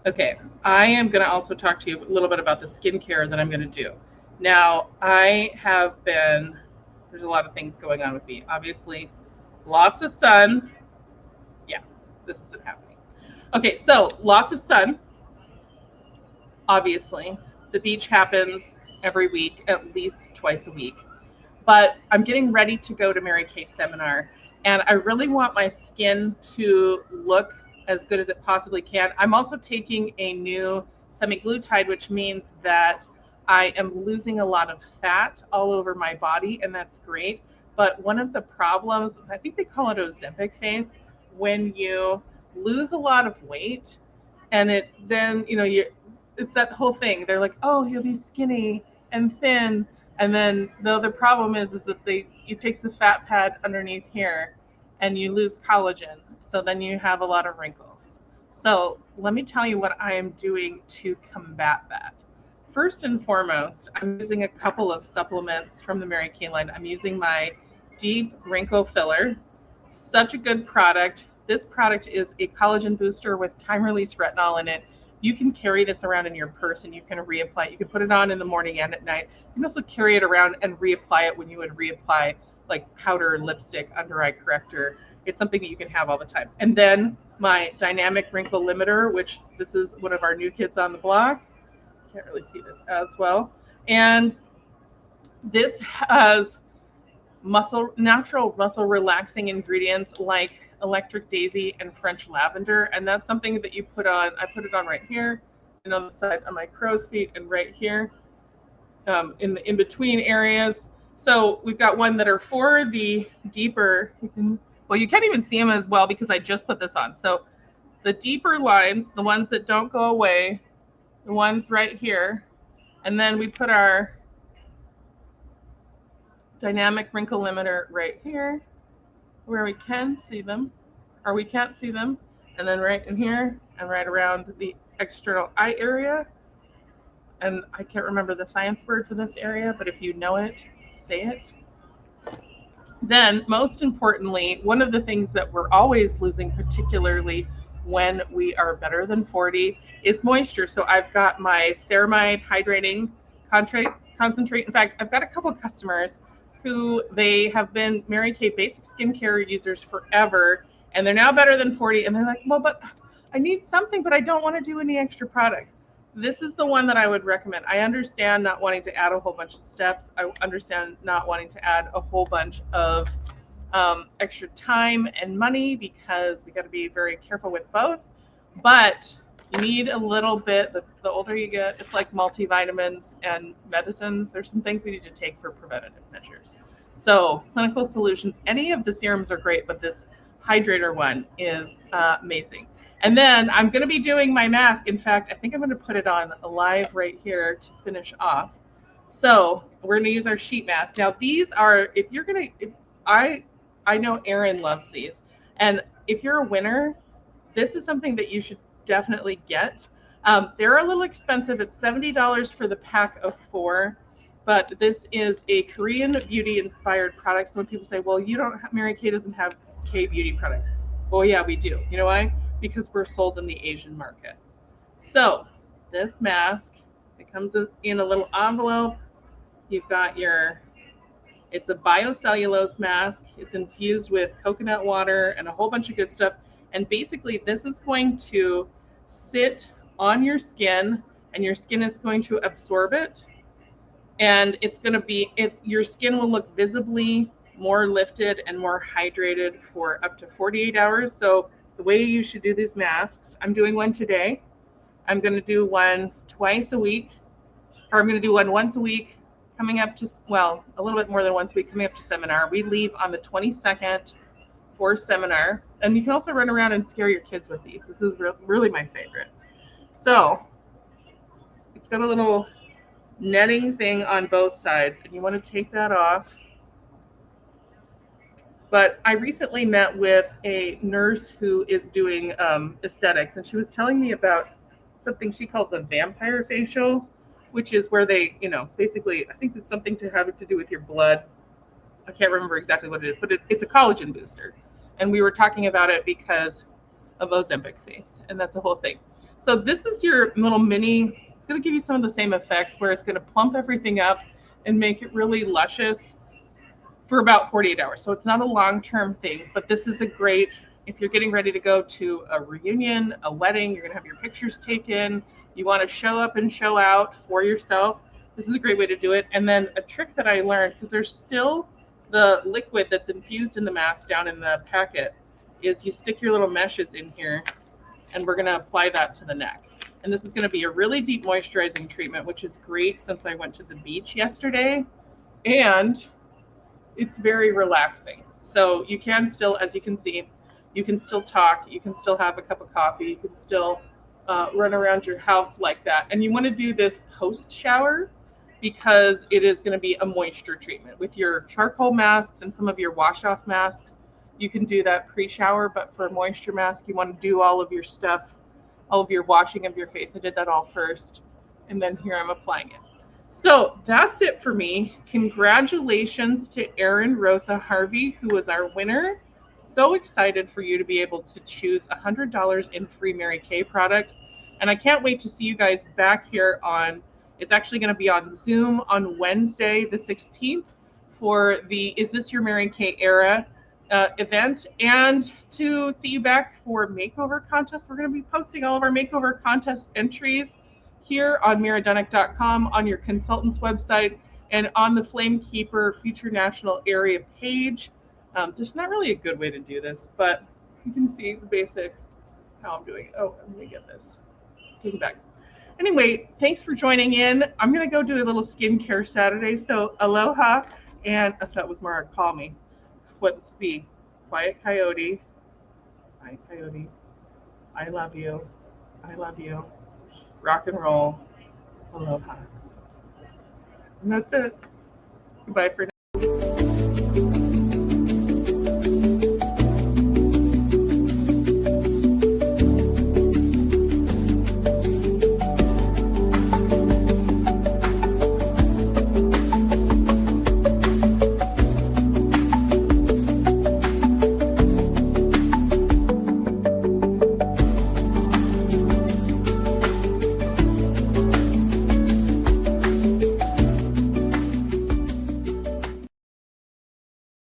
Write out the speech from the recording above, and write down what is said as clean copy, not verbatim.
Okay, I am going to also talk to you a little bit about the skincare that I'm going to do. Now, there's a lot of things going on with me. Obviously, lots of sun. Yeah, this isn't happening. Okay, so lots of sun, obviously. The beach happens every week, at least twice a week. But I'm getting ready to go to Mary Kay's seminar, and I really want my skin to look as good as it possibly can. I'm also taking a new semaglutide, which means that I am losing a lot of fat all over my body, and that's great. But one of the problems, I think they call it Ozempic Face, when you lose a lot of weight, and it then it's that whole thing. They're like, oh, you'll be skinny and thin, and then the other problem is that it takes the fat pad underneath here, and you lose collagen. So then you have a lot of wrinkles. So let me tell you what I am doing to combat that. First and foremost, I'm using a couple of supplements from the Mary Kay line. I'm using my Deep Wrinkle Filler. Such a good product. This product is a collagen booster with time-release retinol in it. You can carry this around in your purse and you can reapply it. You can put it on in the morning and at night. You can also carry it around and reapply it when you would reapply like powder, lipstick, under eye corrector. It's something that you can have all the time. And then my dynamic wrinkle limiter, which this is one of our new kids on the block. Can't really see this as well. And this has natural muscle relaxing ingredients like electric daisy and French lavender, and that's something that you put on. I put it on right here and on the side of my crow's feet and right here in the in-between areas. So we've got one that are for the deeper, well, you can't even see them as well because I just put this on. So the deeper lines, the ones that don't go away, the ones right here, and then we put our dynamic wrinkle limiter right here where we can see them, or we can't see them, and then right in here and right around the external eye area. And I can't remember the science word for this area, but if you know it, say it. Then, most importantly, one of the things that we're always losing, particularly when we are better than 40, is moisture. So I've got my ceramide hydrating concentrate. In fact, I've got a couple of customers who they have been Mary Kay basic skincare users forever, and they're now better than 40, and they're like, well, but I need something, but I don't want to do any extra products. This is the one that I would recommend. I understand not wanting to add a whole bunch of steps. I understand not wanting to add a whole bunch of extra time and money because we got to be very careful with both. But you need a little bit. The older you get, it's like multivitamins and medicines. There's some things we need to take for preventative measures. So Clinical Solutions, any of the serums are great, but this hydrator one is amazing. And then I'm going to be doing my mask. In fact, I think I'm going to put it on live right here to finish off. So we're going to use our sheet mask. Now these are, if you're going to, I know Erin loves these. And if you're a winner, this is something that you should definitely get. They're a little expensive. It's $70 for the pack of 4. But this is a Korean beauty inspired product. So when people say, well, Mary Kay doesn't have K beauty products. Oh yeah, we do. You know why? Because we're sold in the Asian market. So this mask, it comes in a little envelope. You've got it's a biocellulose mask. It's infused with coconut water and a whole bunch of good stuff. And basically this is going to sit on your skin and your skin is going to absorb it. And it's going to be, your skin will look visibly more lifted and more hydrated for up to 48 hours. So the way you should do these masks, I'm doing one today. I'm going to do one twice a week, or I'm going to do one once a week coming up to, well, a little bit more than once a week coming up to seminar. We leave on the 22nd for seminar. And you can also run around and scare your kids with these. This is really my favorite. So it's got a little netting thing on both sides, and you want to take that off. But I recently met with a nurse who is doing aesthetics, and she was telling me about something she calls a vampire facial, which is where they, basically, I think it's something to have to do with your blood. I can't remember exactly what it is, but it's a collagen booster. And we were talking about it because of Ozempic Face, and that's the whole thing. So this is your little mini, it's going to give you some of the same effects where it's going to plump everything up and make it really luscious for about 48 hours. So it's not a long-term thing, but this is a great, if you're getting ready to go to a reunion, a wedding, you're going to have your pictures taken, you want to show up and show out for yourself, this is a great way to do it. And then a trick that I learned, because there's still the liquid that's infused in the mask down in the packet, is you stick your little meshes in here, and we're going to apply that to the neck. And this is going to be a really deep moisturizing treatment, which is great since I went to the beach yesterday. And it's very relaxing. So you can still, as you can see, you can still talk, you can still have a cup of coffee, you can still run around your house like that. And you want to do this post shower because it is going to be a moisture treatment. With your charcoal masks and some of your wash off masks, you can do that pre-shower, but for a moisture mask, you want to do all of your stuff, all of your washing of your face. I did that all first, and then here I'm applying it. So that's it for me. Congratulations to Erin Rosa Harvey, who was our winner. So excited for you to be able to choose $100 in free Mary Kay products. And I can't wait to see you guys back here on, it's actually going to be on Zoom on Wednesday, the 16th, for the Is This Your Mary Kay Era event, and to see you back for makeover contests. We're going to be posting all of our makeover contest entries here on miradunick.com, on your consultant's website, and on the Flamekeeper Future National Area page. There's not really a good way to do this, but you can see the basic how I'm doing it. Oh, let me get this. Take it back. Anyway, thanks for joining in. I'm going to go do a little skincare Saturday. So aloha, and that was Mara, call me. What's the Quiet Coyote? Quiet Coyote. I love you. I love you. Rock and roll. Aloha. And that's it. Goodbye for now.